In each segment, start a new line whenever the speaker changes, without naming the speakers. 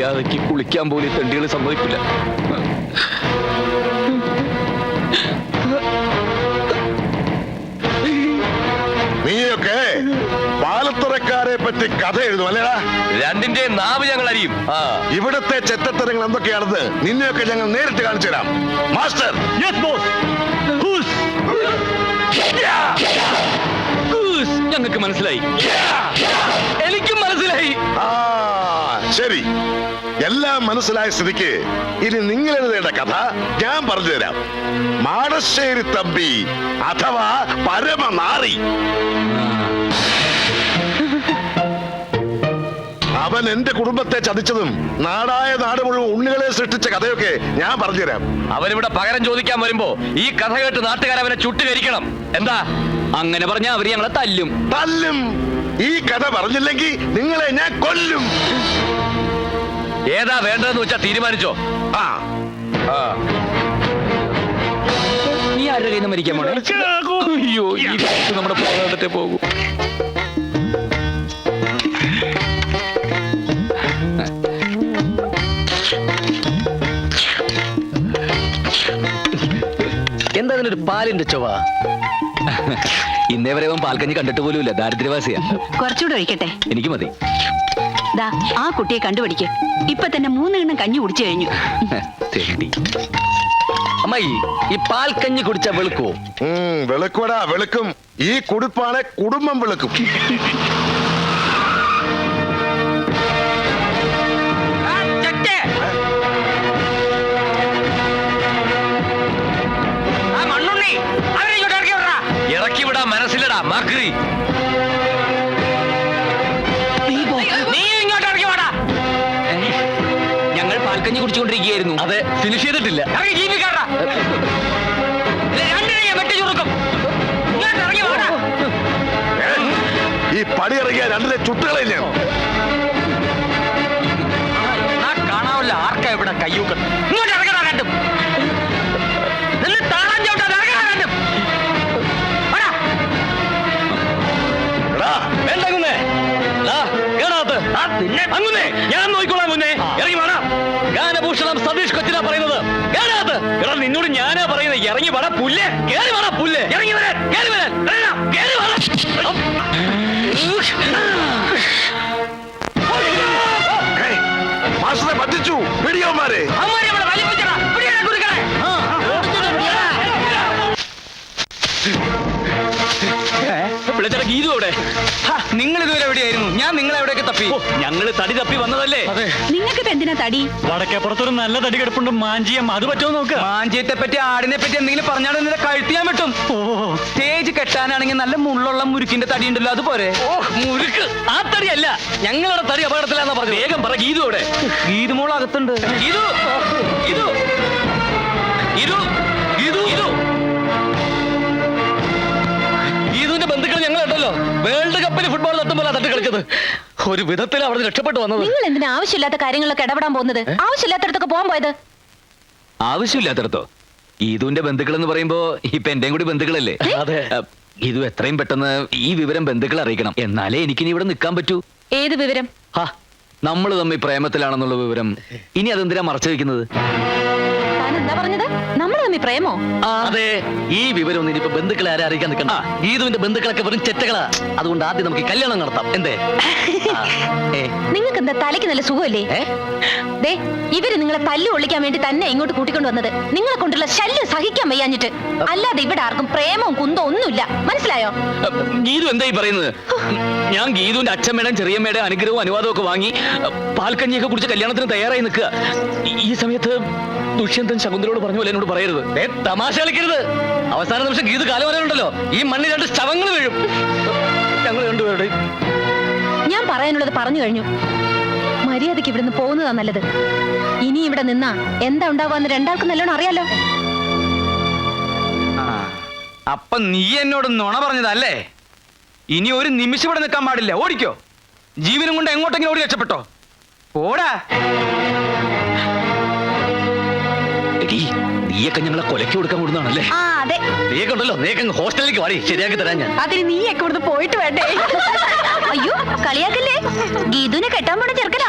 മര്യാദയ്ക്ക് കുളിക്കാൻ പോലും തെണ്ടികൾ സമ്മതിക്കില്ല.
നീയൊക്കെ പാലത്തുറക്കാരെ പറ്റി കഥ എഴുതും അല്ലേടാ?
രണ്ടിന്റെ നാവ് ഞങ്ങൾ അറിയും.
ഇവിടുത്തെ ചെറ്റത്തരങ്ങൾ എന്തൊക്കെയാണെന്ന് നിന്നെയൊക്കെ ഞങ്ങൾ നേരിട്ട് കാണിച്ചു തരാം. മാസ്റ്റർ.
ഞങ്ങൾക്ക് മനസ്സിലായി, എനിക്കും മനസ്സിലായി.
ശരി, എല്ലാം മനസ്സിലായ സ്ഥിതിക്ക് ഇനി നിങ്ങൾ എഴുതേണ്ട കഥ ഞാൻ പറഞ്ഞുതരാം. മാടശ്ശേരി തമ്പി അഥവാ പരമനാറി. അവൻ എന്റെ കുടുംബത്തെ ചതിച്ചതും നാടായ നാട് മുഴുവൻ ഉണ്ണികളെ സൃഷ്ടിച്ച കഥയൊക്കെ ഞാൻ പറഞ്ഞുതരാം.
അവരിവിടെ പകരം ചോദിക്കാൻ വരുമ്പോ ഈ കഥ കേട്ട് നാട്ടുകാർ അവനെ ചുട്ടുകരിക്കണം. എന്താ അങ്ങനെ പറഞ്ഞാ അവര് ഞങ്ങളെ തല്ലും.
ഈ കഥ പറഞ്ഞില്ലെങ്കിൽ നിങ്ങളെ ഞാൻ കൊല്ലും.
ഏതാ വേണ്ടതെന്ന് വെച്ചാ തീരുമാനിച്ചോ. നീ ആരുടെ കയ്യിൽ നിന്ന് മരിക്കാൻ പോണേ? അയ്യോ, ഈ നമ്മുടെ പോകട്ടെ പോകൂ. എന്താ അതിനൊരു പാലിന്റെ ചൊവ്വ? ഇന്നേ വരെ പാൽക്കഞ്ഞി കണ്ടിട്ട് പോലുമില്ല. ദാരിദ്ര്യവാസിയാ.
കുറച്ചുകൂടെ ഒഴിക്കട്ടെ?
എനിക്ക് മതി.
ദാ ആ കുട്ടിയെ കണ്ടുപിടിക്ക്. ഇപ്പൊ തന്നെ 3 എണ്ണം കഞ്ഞി കുടിച്ചു കഴിഞ്ഞു.
അമ്മായി, ഈ പാൽക്കഞ്ഞി കുടിച്ച വെളുക്കോ?
വെളുക്കൂടാ, വെളുക്കും. ഈ കുടിപ്പാണ് കുടുംബം വെളുക്കും.
ഇറക്കി വിടാ, മനസ്സിലടാ മാക്രി. ഞങ്ങൾ പാൽക്കഞ്ഞി കുടിച്ചുകൊണ്ടിരിക്കുകയായിരുന്നു. അതെ, ഫിനിഷ് ചെയ്തിട്ടില്ല.
ഈ പടി ഇറങ്ങിയ രണ്ടിനെ ചുട്ടുകളെ
കാണാവില്ല. ആർക്കാ ഇവിടെ കയ്യൂക്കം? ഇങ്ങോട്ട് ഇറങ്ങണ രണ്ടും. ഞാൻ നോക്കിക്കോളാം. മുന്നേ ഇറങ്ങി വേണം. ഗാനഭൂഷണം സതീഷ് കൊച്ചിനാ പറയുന്നത്. എടാ, നിന്നോട് ഞാനാ പറയുന്നത്. ഇറങ്ങി വേണം. പുല്ല് കേറി വേണം. പുല്ല് ഇറങ്ങി വരാൻ. കേറി വരാൻ. കേറി വേണം.
മാസ്റ്ററെ പറ്റിച്ചു. പിടിയോമാരെ
ഗീതു അവിടെ. നിങ്ങൾ ഇതുവരെ എവിടെയായിരുന്നു? ഞാൻ നിങ്ങളെ എവിടെയൊക്കെ തപ്പി. ഞങ്ങള് തടി തപ്പി വന്നതല്ലേ.
നിങ്ങൾക്ക് എന്തിനാ തടി?
വടക്കേപ്പുറത്തൊരു നല്ല തടി കിടപ്പുണ്ട്. മാഞ്ചിയം. അത് പറ്റുമോ നോക്കുക.
മാഞ്ചിയത്തെ പറ്റി ആടിനെ പറ്റി എന്തെങ്കിലും പറഞ്ഞാൽ നിന്നെ കഴുത്തിയാൻ പറ്റും. സ്റ്റേജ് കെട്ടാനാണെങ്കിൽ നല്ല മുള്ളുള്ള മുരുക്കിന്റെ തടി ഉണ്ടല്ലോ, അതുപോലെ. മുരുക്ക് ആ തടിയല്ല. ഞങ്ങളുടെ തടി അപകടത്തിലാന്നാ പറഞ്ഞു. വേഗം പറ. ഗീതു അവിടെ. ഗീതു മോൾ അകത്തുണ്ട്. ഗീതു, ഗീതു, ഗീതു, ഗീതു, ഗീതു. ഗീതുവിന്റെ ബന്ധുക്കൾ ഞങ്ങൾ ഉണ്ടല്ലോ. വേൾഡ് കപ്പിൽ ഫുട്ബോൾ തട്ടുമ്പോൾ തട്ടി കളിച്ചത്. ഒരു വിധത്തിൽ അവിടെ രക്ഷപ്പെട്ടു വന്നത്.
നിങ്ങൾ എന്തിനാ ആവശ്യമില്ലാത്ത കാര്യങ്ങളൊക്കെ ഇടപെടാൻ പോകുന്നത്? ആവശ്യമില്ലാത്തടത്തൊക്കെ പോകാൻ പോയത്?
ആവശ്യമില്ലാത്തടത്തോ? ഗീതുവിന്റെ ബന്ധുക്കൾ എന്ന് പറയുമ്പോ ഇപ്പൊ എന്റെയും കൂടി ബന്ധുക്കളല്ലേ? അതെ. ഗീതു എത്രയും പെട്ടെന്ന് ഈ വിവരം ബന്ധുക്കളെ അറിയിക്കണം. എന്നാലേ എനിക്കിനി ഇവിടെ നിൽക്കാൻ പറ്റൂ.
ഏത് വിവരം?
നമ്മൾ തമ്മിൽ പ്രേമത്തിലാണെന്നുള്ള വിവരം. ഇനി അതെന്തിനാ മറച്ചു വെക്കുന്നത്?
എന്താ പറഞ്ഞത്? നമ്മൾ തമ്മിൽ പ്രേമോ?
അതെ. ഈ വിവരം ഒന്നും ഇനിയിപ്പോ ബന്ധുക്കളെ ആരെ അറിയിക്കാൻ നിൽക്കണ്ട. ഗീതുവിന്റെ ബന്ധുക്കളൊക്കെ വെറും ചെറ്റകളാ. അതുകൊണ്ട് ആദ്യം നമുക്ക് കല്യാണം നടത്താം. എന്തേ?
നിങ്ങൾക്ക് എന്താ തലയ്ക്ക് നല്ല സുഖമല്ലേ? ദേ, ഇവര് നിങ്ങളെ തല്ലു ഒളിക്കാൻ വേണ്ടി തന്നെ ഇങ്ങോട്ട് കൂട്ടിക്കൊണ്ട് വന്നത്. നിങ്ങളെ കൊണ്ടുള്ള ശല്യം സഹിക്കാൻ വയ്യാഞ്ഞിട്ട്. അല്ലാതെ ഇവിടെ ആർക്കും പ്രേമവും കുന്തവും ഒന്നുമില്ല. മനസ്സിലായോ?
ഗീതു എന്തായി പറയുന്നത്? ഞാൻ ഗീതുവിന്റെ അച്ഛമ്മയുടെയും ചെറിയമ്മയുടെയും അനുഗ്രഹവും അനുവാദവും ഒക്കെ വാങ്ങി പാൽക്കഞ്ഞിയൊക്കെ കുടിച്ച് കല്യാണത്തിന് തയ്യാറായി നിൽക്കുക. ഈ സമയത്ത് ദുഷ്യന്തൻ ശകുന്തളോട് പറഞ്ഞ പോലെ എന്നോട് പറയരുത്. തമാശ കളിക്കരുത്. അവസാന നിമിഷം ഗീതു കാലം വരാനുണ്ടല്ലോ, ഈ മണ്ണിൽ 2 ശവങ്ങൾ വീഴും. ഞങ്ങൾ രണ്ടുപേരുടെ.
ഞാൻ പറയാനുള്ളത് പറഞ്ഞു കഴിഞ്ഞു. മര്യാദയ്ക്ക് ഇവിടുന്ന് പോകുന്നതാ നല്ലത്. ഇനി ഇവിടെ നിന്നാ എന്താ ഉണ്ടാവാന്ന് രണ്ടാൾക്കും നല്ലോണം അറിയാലോ.
അപ്പൊ നീ എന്നോട് നുണ പറഞ്ഞതല്ലേ? ഇനി ഒരു നിമിഷം ഇവിടെ നിൽക്കാൻ പാടില്ല. ഓടിക്കോ. ജീവനും കൊണ്ട് എങ്ങോട്ടെങ്കിലും ഓടി രക്ഷപ്പെട്ടോ. ഓടാ. നീയൊക്കെ ഞങ്ങളെ കൊലക്കി കൊടുക്കാൻ കൂടുന്നതാണല്ലേ? നീയൊക്കെ ഉണ്ടല്ലോ. നീയൊക്കെ ഹോസ്റ്റലിലേക്ക് വാടി, ശരിയാക്കി തരാൻ ഞാൻ.
അതിന് നീയൊക്കെ ഇവിടുന്ന് പോയിട്ട് വേണ്ടേ? അയ്യോ, കളിയാക്കല്ലേ. ഗീതുവിനെ കെട്ടാൻ പോണ ചെറുക്കനാ.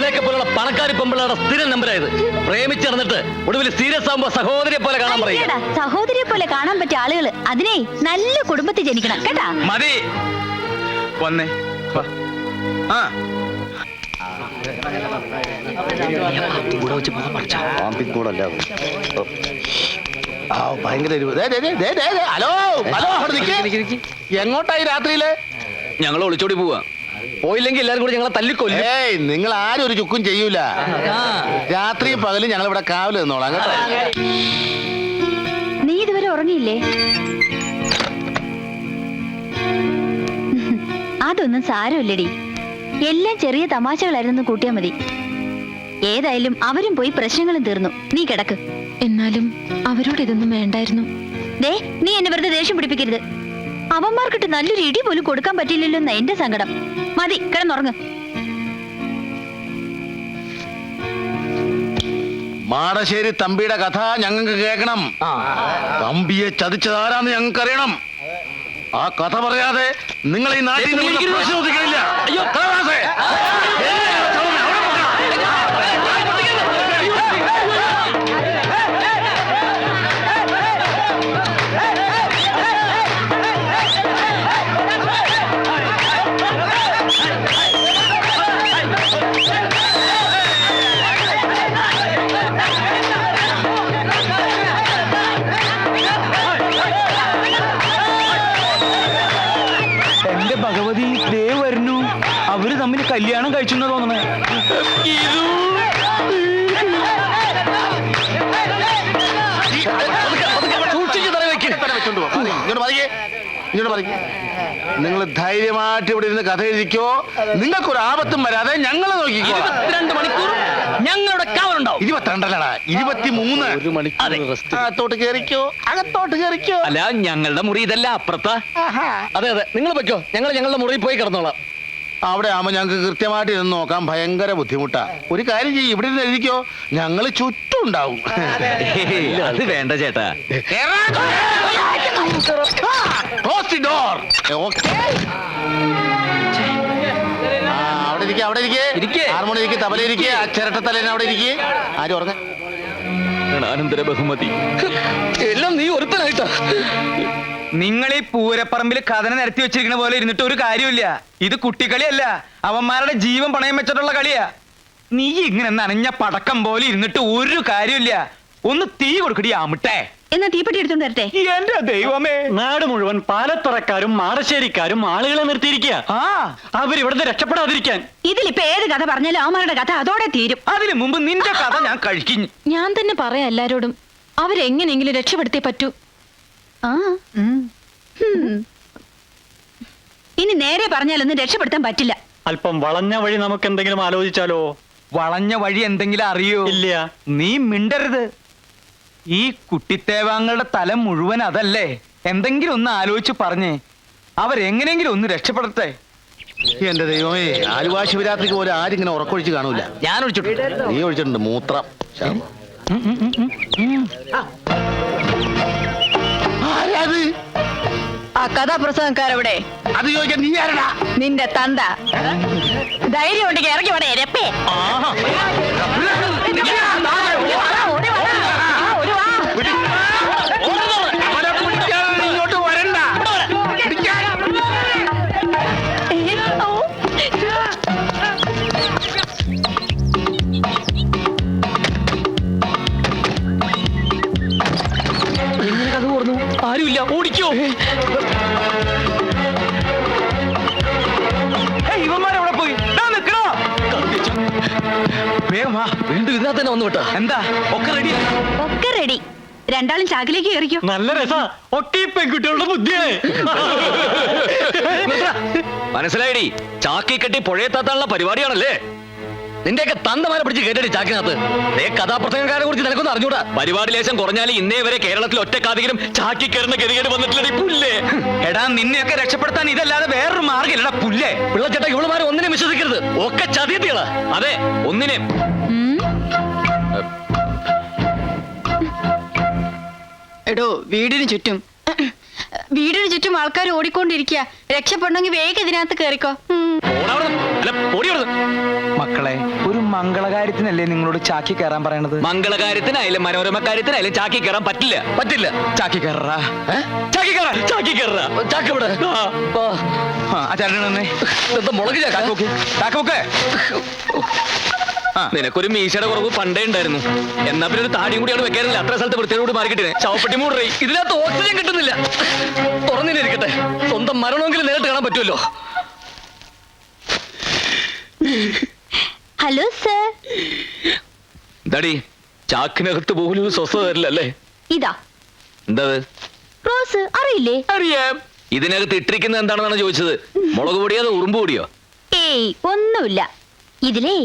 ഇവിടെയൊക്കെ പോലുള്ള പണക്കാരി പെമ്പിളയുടെ സ്ഥിരം നമ്പരായത്. പ്രേമിച്ച് നടന്നിട്ട് ഒടുവിൽ സീരിയസ് ആകുമ്പോ സഹോദരിയെ പോലെ കാണാൻ പറയും.
അയ്യടാ, സഹോദരിയെ പോലെ കാണാൻ പറ്റിയ ആളുകള് അതിനെ നല്ല കുടുംബത്തിൽ ജനിക്കണം കേട്ടാ.
മതി വന്നേ വാ. ആ
പാമ്പിക്കൂടല്ല ഭയങ്കര ഹലോ ഹലോ അവിടെ നിക്ക്. എങ്ങോട്ടായി രാത്രിയില്?
ഞങ്ങൾ ഒളിച്ചോടി പോവാ. പോയില്ലെങ്കിൽ എല്ലാരും കൂടി ഞങ്ങളെ തല്ലിക്കൊല്ലും.
ഏയ് നിങ്ങൾ ആരും ഒരു ചുക്കും ചെയ്യൂല. രാത്രിയും പകലും ഞങ്ങൾ ഇവിടെ കാവല് നിന്നോളാം കേട്ടോ.
നീ ഇതുവരെ ഉറങ്ങിയില്ലേ? അതൊന്നും സാരമില്ലടി, എല്ലാം ചെറിയ തമാശകളായിരുന്നു കൂട്ടിയാ മതി. ഏതായാലും അവരും പോയി പ്രശ്നങ്ങളും തീർന്നു. നീ കിടക്ക്.
എന്നാലും അവരോട് ഇതൊന്നും വേണ്ടായിരുന്നു.
ദേ, നീ എന്നെ വെറുതെ ദേഷ്യം പിടിപ്പിക്കരുത്. അവന്മാർക്കിട്ട് നല്ലൊരു ഇടി പോലും കൊടുക്കാൻ പറ്റില്ലല്ലോ എന്നാ എന്റെ സങ്കടം. മതി, കിടന്നുറങ്ങ്.
മാടശ്ശേരി തമ്പിയുടെ കഥ ഞങ്ങൾക്ക് കേൾക്കണം. തമ്പിയെ ചതിച്ചതാരാന്ന് ഞങ്ങൾക്ക് അറിയണം. ആ കഥ പറയാതെ നിങ്ങൾ ഈ നാട്ടിൽ ശ്രദ്ധിക്കില്ല.
അയ്യോ
എന്റെ ഭഗവതി, ദേ വരുന്നു. അവര് തമ്മിൽ കല്യാണം കഴിച്ചു തോന്നണേ.
നിങ്ങൾ ധൈര്യമായിട്ട് ഇവിടെ ഇരുന്ന് കഥ എഴുതിക്കോ. നിങ്ങൾക്കൊരു ആപത്തും വരാതെ ഞങ്ങൾ നോക്കിക്കോ.
22 മണിക്കൂർ ഞങ്ങളുടെ കാവലുണ്ടാവും.
22 23.
ഒരു മണിക്കൂർ
അകത്തോട്ട് കേറിക്കോ, അകത്തോട്ട് കേറിക്കോ.
അല്ല, ഞങ്ങളുടെ മുറി ഇതല്ല, അപ്പുറത്താ. അതെ അതെ, നിങ്ങൾ വെക്കോ, ഞങ്ങൾ ഞങ്ങളുടെ മുറിയിൽ പോയി കിടന്നോളാം.
അവിടെ ആവുമ്പോ ഞങ്ങൾക്ക് കൃത്യമായിട്ട് ഇരുന്ന് നോക്കാൻ ഭയങ്കര ബുദ്ധിമുട്ടാ. ഒരു കാര്യം ചെയ്യും, ഇവിടെ ഇരുന്ന് എഴുതിക്കോ, ഞങ്ങൾ ചുറ്റും ഉണ്ടാവും.
അത് വേണ്ട ചേട്ടാ.
Close the door. Okay? അവിടെ ഇരിക്കുക, അവിടെ ഇരിക്കുക. ഹാർമോണി ഇരിക്കുക, തബല ഇരിക്കുക, ചിരട്ടത്തലേനെ അവിടെ ഇരിക്കുക. ആരും ഉറങ്ങ.
അനന്തര ബഹുമതി എല്ലാം നീ ഒരുത്തനായിട്ടാ.
നിങ്ങൾ ഈ പൂരപ്പറമ്പിൽ കഥന നിരത്തി വെച്ചിരിക്കുന്ന പോലെ ഇരുന്നിട്ട് ഒരു കാര്യമില്ല. ഇത് കുട്ടിക്കളിയല്ല, അവന്മാരുടെ ജീവൻ പണയം വെച്ചിട്ടുള്ള കളിയാ. നീ ഇങ്ങനെ നനഞ്ഞ പടക്കം പോലെ ഇരുന്നിട്ട് ഒരു കാര്യമില്ല. ഒന്ന് തീ കൊടുക്കടി ആമിട്ടെ.
എന്നാ തീപ്പെട്ടി എടുത്തോണ്ട് വരട്ടെ.
എന്റെ ദൈവമേ,
നാട് മുഴുവൻ പാലത്തുറക്കാരും മാടശ്ശേരിക്കാരും ആളുകളെ നിർത്തിയിരിക്കുക. അവരിവിടുന്ന് രക്ഷപ്പെടാതിരിക്കാൻ.
ഇതിലിപ്പോ ഏത് കഥ പറഞ്ഞാലും അവന്മാരുടെ കഥ അതോടെ തീരും.
അതിനു മുമ്പ് നിന്റെ കഥ ഞാൻ കഴിക്കും.
ഞാൻ തന്നെ പറയാം എല്ലാരോടും, അവരെങ്ങനെയെങ്കിലും രക്ഷപ്പെടുത്തേ പറ്റൂ.
ആ ഇനി നേരെ പറഞ്ഞാലൊന്നും രക്ഷപ്പെടുത്താൻ പറ്റില്ല.
അല്പം വളഞ്ഞ വഴി നമുക്ക് എന്തെങ്കിലും ആലോചിച്ചാലോ?
വളഞ്ഞ വഴി എന്തെങ്കിലും അറിയോ?
ഇല്ല.
നീ മിണ്ടരുത്. ഈ കുട്ടിത്തേവാങ്ങളുടെ തല മുഴുവൻ അതല്ലേ. എന്തെങ്കിലും ഒന്ന് ആലോചിച്ച് പറഞ്ഞേ, അവരെങ്ങനെയെങ്കിലും ഒന്ന് രക്ഷപ്പെടട്ടെ.
എന്റെ ദൈവമേ, ആലുവ ശിവരാത്രിക്ക് പോലെ ആരും ഇങ്ങനെ ഉറക്കൊഴിച്ച് കാണൂല.
ഞാൻ ഒഴിച്ചിട്ടുണ്ട്.
നീ ഒഴിച്ചിട്ടുണ്ട് മൂത്രം. ആരാത്?
ആ കഥാപ്രസംഗക്കാരവിടെ?
അത് ചോദിക്കാൻ നീ ആരടാ?
നിന്റെ തന്ത. ധൈര്യം ഉണ്ടെങ്കിൽ ഇറങ്ങി വേണേ രപ്പേ.
ഇങ്ങോട്ട് വരണ്ട.
കഥ ഓർന്നു, ആരുമില്ല, ഓടിക്കോ.
ഇവന്മാരെവിടെ പോയി? നിക്കണോ? വേഗം വാ.
വീണ്ടും ഇതിനകത്ത് തന്നെ വന്നു വിട്ടാ.
എന്താ ഒക്കെ റെഡി?
ഒക്കെ റെഡി. രണ്ടാളും ചാക്കിലേക്ക് കയറിക്കോ.
നല്ല രസാ. ഒക്കെ ഈ പെൺകുട്ടികളുടെ ബുദ്ധിയാണ്.
മനസ്സിലായിടി, ചാക്കി കെട്ടി പുഴയെത്താത്താനുള്ള പരിപാടിയാണല്ലേ. നിന്റെയൊക്കെ തന്തമാരെ പിടിച്ച് കേട്ടടി ചാക്കിനകത്ത്. കഥാപ്രസംഗക്കാരെ കുറിച്ച് നിനക്കൊന്നും അറിഞ്ഞൂടാ. പരിപാടി ലേശം കുറഞ്ഞാലും ഇന്നേ വരെ കേരളത്തിൽ ഒറ്റക്കാതെങ്കിലും ചാക്കി കയറുന്ന ഗതികേട് വന്നിട്ടില്ലടി പുല്ലേ.
എടാ, നിന്നെയൊക്കെ രക്ഷപ്പെടുത്താൻ ഇതല്ലാതെ വേറൊരു മാർഗ്ഗമില്ലടാ പുല്ലേ.
പിള്ളച്ചേട്ടാ, ഇവളുമാരെ ഒന്നിനെ വിശ്വസിക്കരുത്. ഒക്കെ ചതിയത്തികളാ. അതെ, ഒന്നിനെ.
എടോ, വീടിന് ചുറ്റും ആൾക്കാർ ഓടിക്കൊണ്ടിരിക്കുക. രക്ഷപ്പെടണമെങ്കിൽ വേഗം ഇതിനകത്ത് കയറിക്കോ.
മക്കളെ, ഒരു
മംഗളകാര്യത്തിനല്ലേ നിങ്ങളോട് ചാക്കി കയറാൻ പറയണത്?
മംഗളകാര്യത്തിനായാലും മനോരമ കാര്യത്തിനായാലും ചാക്കി കയറാൻ പറ്റില്ല.
പറ്റില്ല.
ചാക്കി കയറാ.
ചാക്കി കയറാ, ചാക്കി കയറാ.
ചാക്കവിടെ
ആ ചേട്ടൻ തന്നെ
മുളക് ചാക്ക.
ചാക്കൊക്കെ
നിനക്കൊരു മീശയുടെ കുറവ് പണ്ടേ ഉണ്ടായിരുന്നു. എന്നാ പിന്നെ ഒരു താടിയും കൂടി അവിടെ വെക്കാനില്ല. അത്ര സ്ഥലത്ത് വൃത്തിയോട് മാറിക്കിട്ടേ ശവപ്പെട്ടി മൂടറി. ഇതിനകത്ത് ഓക്സിജൻ കിട്ടുന്നില്ല. തുറന്നിരിക്കട്ടെ, സ്വന്തം മരണമെങ്കിലും നേരിട്ട് കാണാൻ പറ്റുമല്ലോ.
Hello sir.
എന്താടി ചാക്കിനകത്ത് പോലും ഒരു സ്വസ്ഥത തരില്ലല്ലേ?
ഇതാ
എന്താ
റോസ്, അറിയില്ലേ?
അറിയാം. ഇതിനകത്ത് ഇട്ടിരിക്കുന്നത് എന്താണെന്നാണ് ചോദിച്ചത്. മുളക് പൊടിയോ അതോ ഉറുമ്പ് പൊടിയോ?
ഏയ് ഒന്നുമില്ല. ഇതിലേ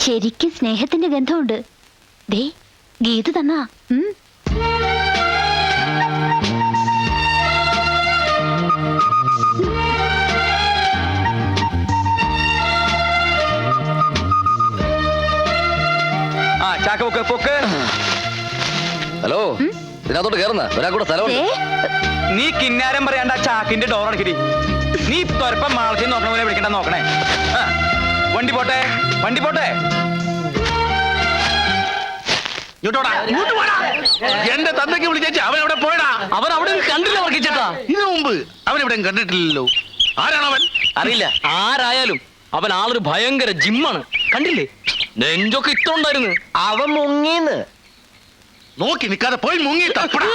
ശരിക്കും സ്നേഹത്തിന്റെ ഗന്ധമുണ്ട്. ദേ ഗീതു തന്നാ.
ആ ചാക്ക പൊക്ക് പൊക്ക്.
ഹലോ, ഇതിനകത്തോട്ട് കയറുന്ന ഒരാൾ കൂടെ സ്ഥലമുണ്ട്.
നീ കിന്നാരം പറയാണ്ട ചാക്കിന്റെ ഡോർ അടക്കിടി. നീ തൊരപ്പം മാളത്തിൽ നോക്കണ പോലെ വിളിക്കണ്ട നോക്കണേ. ആ, വണ്ടി പോട്ടെ, വണ്ടി പോട്ടെ.
എന്റെ തന്തയ്ക്ക് വിളിച്ചേച്ച് അവൻ എവിടെ പോയടാ?
അവൻ അവിടെ കണ്ടില്ല വർക്കിച്ചേട്ടാ.
ഇതിനു മുമ്പ് അവൻ എവിടെ കണ്ടിട്ടില്ലല്ലോ. ആരാണ് അവൻ?
അറിയില്ല. ആരായാലും അവൻ ആളൊരു ഭയങ്കര ജിമ്മാണ്. കണ്ടില്ലേ, നെഞ്ചൊക്കെ ഇട്ടുണ്ടായിരുന്നു.
അവൻ മുങ്ങീന്ന് നോക്കി നിൽക്കാതെ പോയി മുങ്ങി തപ്പടാ.